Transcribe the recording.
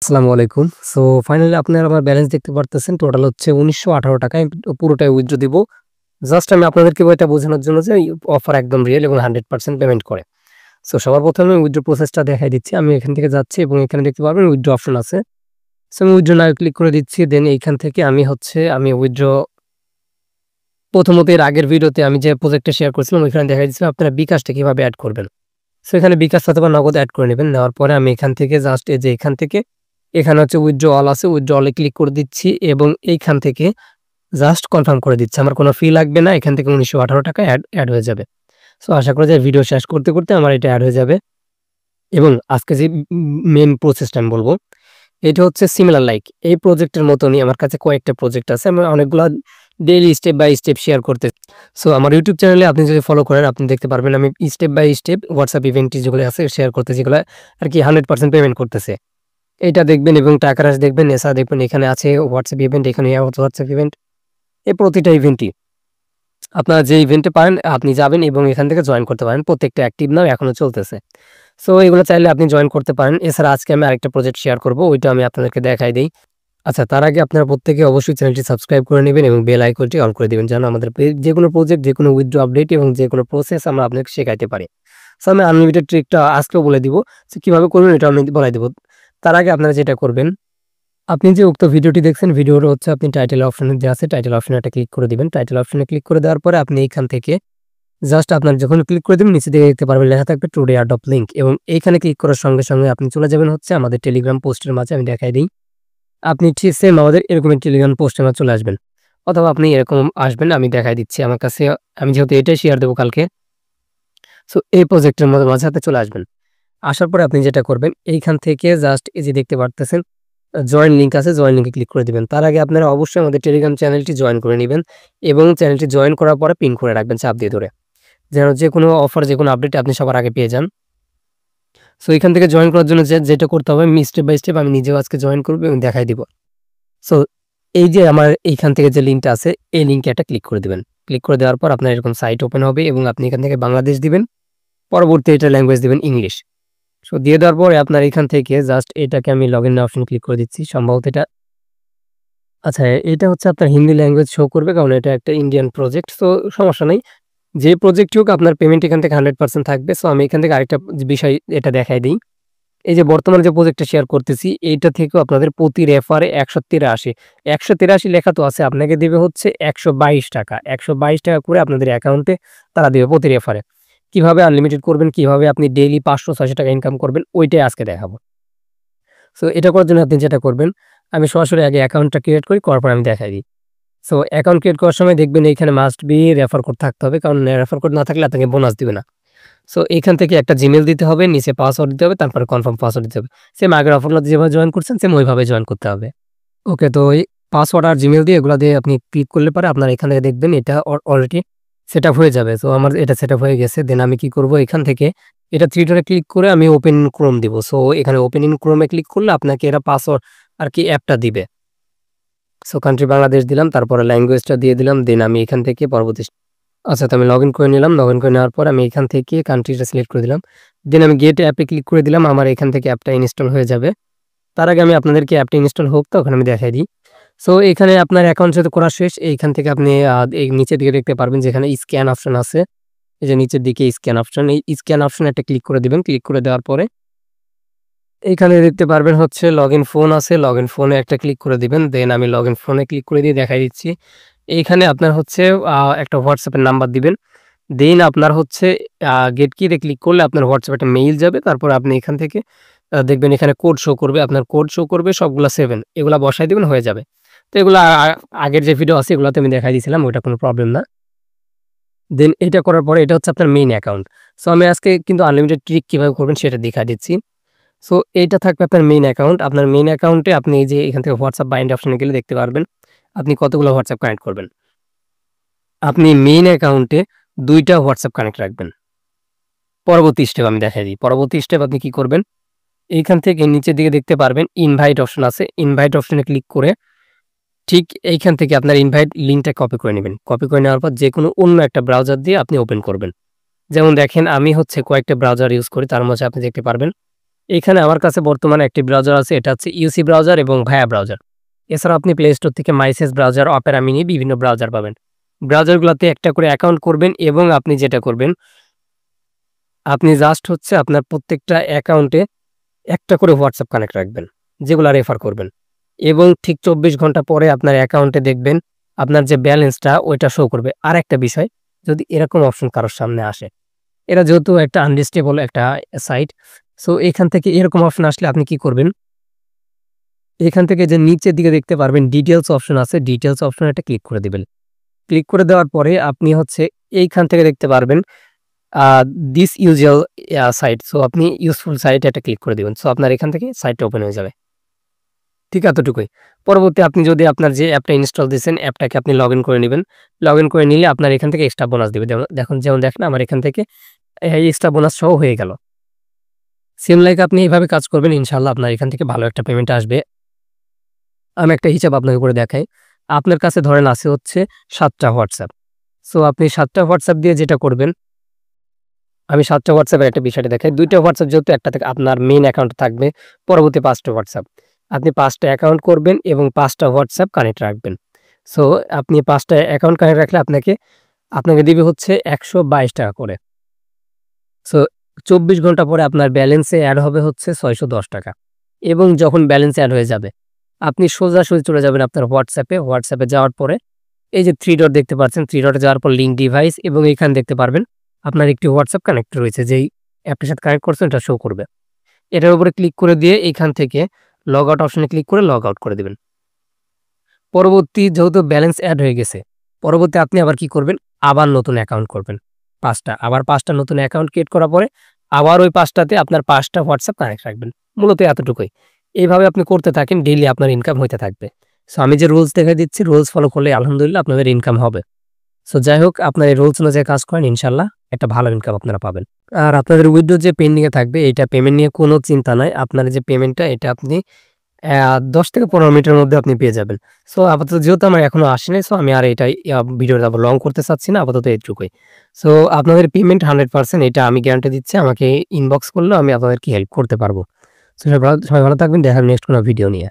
আসসালামু আলাইকুম। So finally আপনারা আমার ব্যালেন্স দেখতে পারতেছেন। টোটাল হচ্ছে ৳১৯১৮ আমি পুরোটাই উইথড্র দিব। জাস্ট আমি আপনাদেরকে এটা বোঝানোর জন্য যে এই অফার একদম রিয়েল এবং 100% পেমেন্ট করে। সো সবার ১ম এ উইথড্র প্রসেসটা দেখাই দিচ্ছি। আমি এখান থেকে যাচ্ছি এবং এখানে দেখতে পারবেন উইথড্র অপশন আছে। সো আমি উইথড্র নাও ক্লিক করে দিচ্ছি। দেন এইখান থেকে আমি উইথড্র প্রথমত এর আগের ভিডিওতে আমি যে প্রজেক্টটা শেয়ার করছিলাম ওইখানে দেখাই দিচ্ছিলাম আপনারা বিকাশটা কিভাবে এড করবেন। সো এখানে বিকাশ অথবা নগদ এড করে নেবেন। নেওয়ার পরে আমি এখান থেকে জাস্ট এই যে এখান থেকে এখানে হচ্ছে উইথড্র অল আছে। উইথড্র অল এ ক্লিক করে দিচ্ছি এবং এইখান থেকে জাস্ট কনফার্ম করে দিচ্ছি। আমার কোনো ফি লাগবে না। এখান থেকে ৳১৯১৮ এড হয়ে যাবে। সো আশা করি যে ভিডিও শেষ করতে, করতে আমার এটা এড হয়ে যাবে এবং আজকে যে মেইন প্রসেসটা আমি বলব, এটা হচ্ছে সিমিলার লাইক এই প্রজেক্টের মতনই আমার কাছে কয়েকটা প্রজেক্ট আছে। আমি অনেকগুলা daily step by step share করতে। সো আমার ইউটিউব চ্যানেলে আপনি যদি ফলো করেন আপনি দেখতে পারবেন আমি step by step WhatsApp event যেগুলো আছে শেয়ার করতে যেগুলো আরকি 100% পেমেন্ট করতেছে। এটা দেখবেন এবং টাকা রাশ দেখবেন, এছাড়া দেখবেন এখানে আছে WhatsApp ইভেন্ট, এখানে WhatsApp ইভেন্ট। এই প্রতিটা ইভেন্টই আপনারা যে ইভেন্টে পারেন আপনি যাবেন এবং এখান থেকে জয়েন করতে পারেন। প্রত্যেকটা অ্যাক্টিভ নাও এখনো চলতেছে। সো এগুলো চাইলে আপনি জয়েন করতে পারেন। এছাড়া আজকে আমি আরেকটা প্রজেক্ট শেয়ার করব। ওইটা আমি আপনাদেরকে দেখাই দেই। আচ্ছা, তার আগে আপনারা প্রত্যেকে অবশ্যই চ্যানেলটি সাবস্ক্রাইব করে নেবেন এবং বেল আইকনটি অন করে দিবেন যেন আমাদের যেকোনো প্রজেক্ট, যেকোনো উইথড্র আপডেট এবং যেকোনো প্রসেস আমরা আপনাকে শেখাইতে পারি। সো আমি আনলিমিটেড ট্রিকটা আজকেও বলে দিব। সো কিভাবে করবেন এটা আমি বলাই দিব। তার আগে আপনারা যেটা করবেন, আপনি যে উক্ত ভিডিওটি দেখছেন, ভিডিওর হচ্ছে আপনি টাইটেল অপশনে যে আছে টাইটেল অপশনে একটা ক্লিক করে দিবেন। টাইটেল অপশনে ক্লিক করে দেওয়ার পরে আপনি এইখান থেকে জাস্ট আপনার যখন ক্লিক করে দিবেন নিচে দিকে দেখতে পারবেন লেখা থাকবে টুডে এয়ারড্রপ লিংক এবং এইখানে ক্লিক করার সঙ্গে, সঙ্গে আপনি চলে যাবেন হচ্ছে আমাদের টেলিগ্রাম পোস্টের মাঝে। আমি দেখাই দেই। আপনি ঠিক সেম আমাদের এরকম টেলিগ্রাম পোস্টের মাঝে চলে আসবেন। অথবা আপনি এরকম আসবেন, আমি দেখাই দিচ্ছি। আমার কাছে আমি যেহেতু এটাই শেয়ার দেব কালকে। সো এই প্রজেক্টের মাঝাতে চলে আসবেন। আসার পরে আপনি যেটা করবেন এইখান থেকে জাস্ট এই যে দেখতে পারতেছেন জয়েন লিংক আছে, জয়েন লিংকে ক্লিক করে দিবেন। তার আগে আপনারা অবশ্যই আমাদের টেলিগ্রাম চ্যানেলটি জয়েন করে নিবেন এবং চ্যানেলটি জয়েন করার পরে পিন করে রাখবেন চাপ দিয়ে ধরে। যেন যেকোনো অফার, যেকোনো আপডেট আপনি সবার আগে পেয়ে যান। সো এখান থেকে জয়েন করার জন্য যেটা করতে হবে আমি স্টেপ বাই স্টেপ আমি নিজেও আজকে জয়েন করব এবং দেখাই দিব। সো এই যে আমার এইখান থেকে যে লিঙ্কটা আছে এই লিঙ্কে একটা ক্লিক করে দিবেন। ক্লিক করে দেওয়ার পর আপনার এরকম সাইট ওপেন হবে এবং আপনি এখান থেকে বাংলাদেশ দিবেন। পরবর্তী এটা ল্যাঙ্গুয়েজ দিবেন ইংলিশ। সো দিয়ে দেওয়ার পরে আপনার এখান থেকে জাস্ট এটাকে আমি লগইন অপশন ক্লিক করে দিচ্ছি। সম্ভবত এটা আচ্ছা, এটা হচ্ছে আপনার হিন্দি ল্যাঙ্গুয়েজ শো করবে কারণ এটা একটা ইন্ডিয়ান প্রজেক্ট। সো সমস্যা নাই। যে প্রজেক্টই হোক আপনার পেমেন্ট এখান থেকে 100% থাকবে। সো আমি এখান থেকে আরেকটা বিষয় এটা দেখাই দেই। এই যে বর্তমানে যে প্রজেক্টটা শেয়ার করতেছি এইটা থেকেও আপনাদের প্রতি রেফারে ১৮৩ লেখা তো আছে, আপনাকে দিবে হচ্ছে ৳১২২ ৳১২২ করে আপনাদের অ্যাকাউন্টে তারা দিবে প্রতি রেফারে। কিভাবে আনলিমিটেড করবেন, কিভাবে আপনি ডেইলি ৳৫০০-৬০০ ইনকাম করবেন ওইটাই আজকে দেখাবো। সো এটা করার জন্য আপনি যেটা করবেন, আমি সরাসরি আগে অ্যাকাউন্টটা ক্রিয়েট করি, করার পর আমি দেখাই দিই। সো অ্যাকাউন্ট ক্রিয়েট করার সময় দেখবেন এইখানে মাস্ট বি রেফার কোড থাকতে হবে। কারণ রেফার কোড না থাকলে আপনাকে বোনাস দিবে না। সো এখান থেকে একটা জিমেইল দিতে হবে, নিচে পাসওয়ার্ড দিতে হবে, তারপরে কনফার্ম পাসওয়ার্ড দিতে হবে। সেম আগের অফারগুলোতে যেভাবে জয়েন করছেন সেম ওইভাবে জয়েন করতে হবে। ওকে, তো এই পাসওয়ার্ড আর জিমেইল দিয়ে এগুলা দিয়ে আপনি ক্লিক করলে পরে আপনার এখান থেকে দেখবেন এটা অলরেডি সেটআপ হয়ে যাবে। সো আমার এটা সেটআপ হয়ে গেছে। দেন আমি কি করব, এখান থেকে এটা 3 ডটে ক্লিক করে আমি ওপেন ইন ক্রোম দিব। সো এখানে open in Chrome A click করলে আপনাকে এরা পাসওয়ার্ড আর কি অ্যাপটা দিবে। সো কান্ট্রি বাংলাদেশ দিলাম, তারপরে ল্যাঙ্গুয়েজটা দিয়ে দিলাম। দেন আমি এখান থেকে পরবর্তী আচ্ছা, তো আমি লগইন করে নিলাম। লগইন করে নেওয়ার পর আমি এখান থেকে কান্ট্রিটা সিলেক্ট করে দিলাম। দেন আমি গেট অ্যাপে ক্লিক করে দিলাম। আমার এখান থেকে অ্যাপটা ইনস্টল হয়ে যাবে। তার আগে আমি আপনাদেরকে অ্যাপটা ইনস্টল হোক তো ওখানে আমি দেখাই দিই। সো এখানে আপনার অ্যাকাউন্ট যেহেতু করা শেষ, এইখান থেকে আপনি এই নিচের দিকে দেখতে পারবেন যেখানে স্ক্যান অপশন আছে। এই যে নিচের দিকে স্ক্যান অপশন, এই স্ক্যান অপশনে একটা ক্লিক করে দিবেন। ক্লিক করে দেওয়ার পরে এইখানে দেখতে পারবেন হচ্ছে লগইন ফোন আছে। লগইন ফোনে একটা ক্লিক করে দিবেন। দেন আমি লগইন ফোনে ক্লিক করে দিয়ে দেখাই দিচ্ছি। এইখানে আপনার হচ্ছে একটা WhatsApp এর নাম্বার দিবেন। দেন আপনার হচ্ছে গেট কিতে ক্লিক করলে আপনার WhatsApp একটা মেইল যাবে। তারপর আপনি এখান থেকে দেখবেন এখানে কোড শো করবে। আপনার কোড শো করবে সবগুলা 7 এগুলা বসাই দিবেন, হয়ে যাবে। তো এগুলা আগের যে ভিডিও আছে এগুলাতে আমি দেখাই দিয়েছিলাম, ওইটা কোনো প্রবলেম না। দেন এটা করার পরে এটা হচ্ছে আপনার মেইন অ্যাকাউন্ট। সো আমি আজকে কিন্তু আনলিমিটেড ট্রিক কিভাবে করবেন সেটা দেখাই দিচ্ছি। সো এইটা থাকবে আপনার মেইন অ্যাকাউন্ট। আপনার মেইন অ্যাকাউন্টে আপনি এই যে এখান থেকে WhatsApp বাইন্ড অপশনে গেলে দেখতে পারবেন আপনি কতগুলো WhatsApp কানেক্ট করবেন। আপনি মেইন অ্যাকাউন্টে ২ টা WhatsApp কানেক্ট রাখবেন। পরবর্তী স্টেপ আমি দেখাই দিই। পরবর্তী স্টেপ আপনি কি করবেন? এইখান থেকে নিচের দিকে দেখতে পারবেন ইনভাইট অপশন আছে। ইনভাইট অপশনে ক্লিক করে ঠিক এইখান থেকে আপনার ইনভাইট লিঙ্কটা কপি করে নেবেন। কপি করে নেওয়ার পর যেকোনো অন্য একটা ব্রাউজার দিয়ে আপনি ওপেন করবেন। যেমন দেখেন আমি হচ্ছে কয়েকটা ব্রাউজার ইউজ করি, তার মাঝে আপনি দেখতে পারবেন এখানে আমার কাছে বর্তমানে একটি ব্রাউজার আছে, এটা হচ্ছে ইউসি ব্রাউজার এবং ভায়া ব্রাউজার। এছাড়াও আপনি প্লে স্টোর থেকে মাইসেস ব্রাউজার, অপেরা মিনি বিভিন্ন ব্রাউজার পাবেন। ব্রাউজারগুলোতে একটা করে অ্যাকাউন্ট করবেন এবং আপনি যেটা করবেন, আপনি জাস্ট হচ্ছে আপনার প্রত্যেকটা অ্যাকাউন্টে একটা করে হোয়াটসঅ্যাপ কানেক্ট রাখবেন, যেগুলা রেফার করবেন। এবং ঠিক ২৪ ঘন্টা পরে আপনার অ্যাকাউন্টে দেখবেন আপনার যে ব্যালেন্সটা ওইটা শো করবে। আরেকটা বিষয়, যদি এরকম অপশন কারোর সামনে আসে, এরা যেহেতু একটা আনলিস্টেবল একটা সাইট, সো এখান থেকে এরকম অপশন আসলে আপনি কি করবেন? এখান থেকে যে নিচের দিকে দেখতে পারবেন ডিটেইলস অপশন আছে, ডিটেইলস অপশনে একটা ক্লিক করে দিবেন। ক্লিক করে দেওয়ার পরে আপনি হচ্ছে এইখান থেকে দেখতে পারবেন আ দিস ইউজুয়াল সাইট। সো আপনি ইউজফুল সাইট এটা ক্লিক করে দিবেন। সো আপনার এখান থেকে সাইটটা ওপেন হয়ে যাবে। ঠিক এতটুকুই। পরবর্তী আপনি যদি আপনার যে অ্যাপটা ইনস্টল দিয়েছেন, অ্যাপটাকে আপনি লগইন করে নিবেন। লগইন করে নিলে আপনার এখান থেকে এক্সট্রা বোনাস দিবে। যেমন দেখেন আমার এখান থেকে এক্সট্রা বোনাস সহ হয়ে গেল। সেম লাইক আপনি এভাবে কাজ করবেন, ইনশাআল্লাহ আপনার এখান থেকে ভালো একটা পেমেন্ট আসবে। আমি একটা হিসাব আপনাকে করে দেখাই। আপনার কাছে ধরেন আছে হচ্ছে ৭ টা হোয়াটসঅ্যাপ। সো আপনি ৭ টা হোয়াটসঅ্যাপ দিয়ে যেটা করবেন, আমি ৭ টা হোয়াটসঅ্যাপের একটা বিষয়টা দেখাই। ২ টা হোয়াটসঅ্যাপ যেহেতু একটা থেকে আপনার মেইন অ্যাকাউন্টে থাকবে, পরবর্তী ৫ টা হোয়াটসঅ্যাপ। আপনি ৫ টা অ্যাকাউন্ট করবেন এবং ৫ টা হোয়াটসঅ্যাপ কানেক্ট রাখবেন। সো আপনি ৫ টা অ্যাকাউন্ট কানেক্ট রাখলে আপনাকে দিবে হচ্ছে ৳১২২ করে। সো ২৪ ঘন্টা পরে আপনার ব্যালেন্সে এড হবে হচ্ছে ৳৬১০ এবং যখন ব্যালেন্স এড হয়ে যাবে, আপনি সোজাসুজি চলে যাবেন আপনার হোয়াটসঅ্যাপে। হোয়াটসঅ্যাপে যাওয়ার পরে এই যে 3 ডট দেখতে পাচ্ছেন, 3 ডটে যাওয়ার পর লিঙ্ক ডিভাইস এবং এখানে দেখতে পারবেন আপনার একটি হোয়াটসঅ্যাপ কানেক্ট রয়েছে। যেই অ্যাপটির সাথে কানেক্ট করছেন এটা শো করবে। এটার উপরে ক্লিক করে দিয়ে এখান থেকে লগ আউট অপশনে ক্লিক করে লগ আউট করে দিবেন। পরবর্তী যেহেতু ব্যালেন্স এড হয়ে গেছে, পরবর্তী আপনি আবার কি করবেন? আবার নতুন অ্যাকাউন্ট করবেন ৫ টা। আবার ৫ টা নতুন অ্যাকাউন্ট ক্রিয়েট করার পরে আবার ওই ৫ টাতে আপনার ৫ টা হোয়াটসঅ্যাপ কানেক্ট রাখবেন। মূলত এতটুকুই। এইভাবে আপনি করতে থাকেন, ডেইলি আপনার ইনকাম হইতে থাকবে। সো আমি যে রুলস দেখাই দিচ্ছি, রুলস ফলো করলে আলহামদুলিল্লাহ আপনাদের ইনকাম হবে। সো যাই হোক, আপনার এই রুলস অনুযায়ী কাজ করেন, ইনশাআল্লাহ একটা ভালো ইনকাম আপনারা পাবেন। আর আপনাদের উইথড্র যে পেন্ডিং এ থাকবে, এটা পেমেন্ট নিয়ে কোনো চিন্তা নাই। আপনার যে পেমেন্টটা এটা আপনি ১০ থেকে ১৫ মিনিটের মধ্যে আপনি পেয়ে যাবেন। সো আপাতত যেহেতু আমার এখনো আসে নাই, সো আমি আর এটাই ভিডিওটা লং করতে চাচ্ছি না। আপাতত এইটুকুই। সো আপনাদের পেমেন্ট 100% এটা আমি গ্যারান্টি দিচ্ছি। আমাকে ইনবক্স করলেও আমি আপনাদেরকে হেল্প করতে পারবো। সো সবাই ভালো থাকবেন। দেখা হবে নেক্সট কোনো ভিডিও নিয়ে।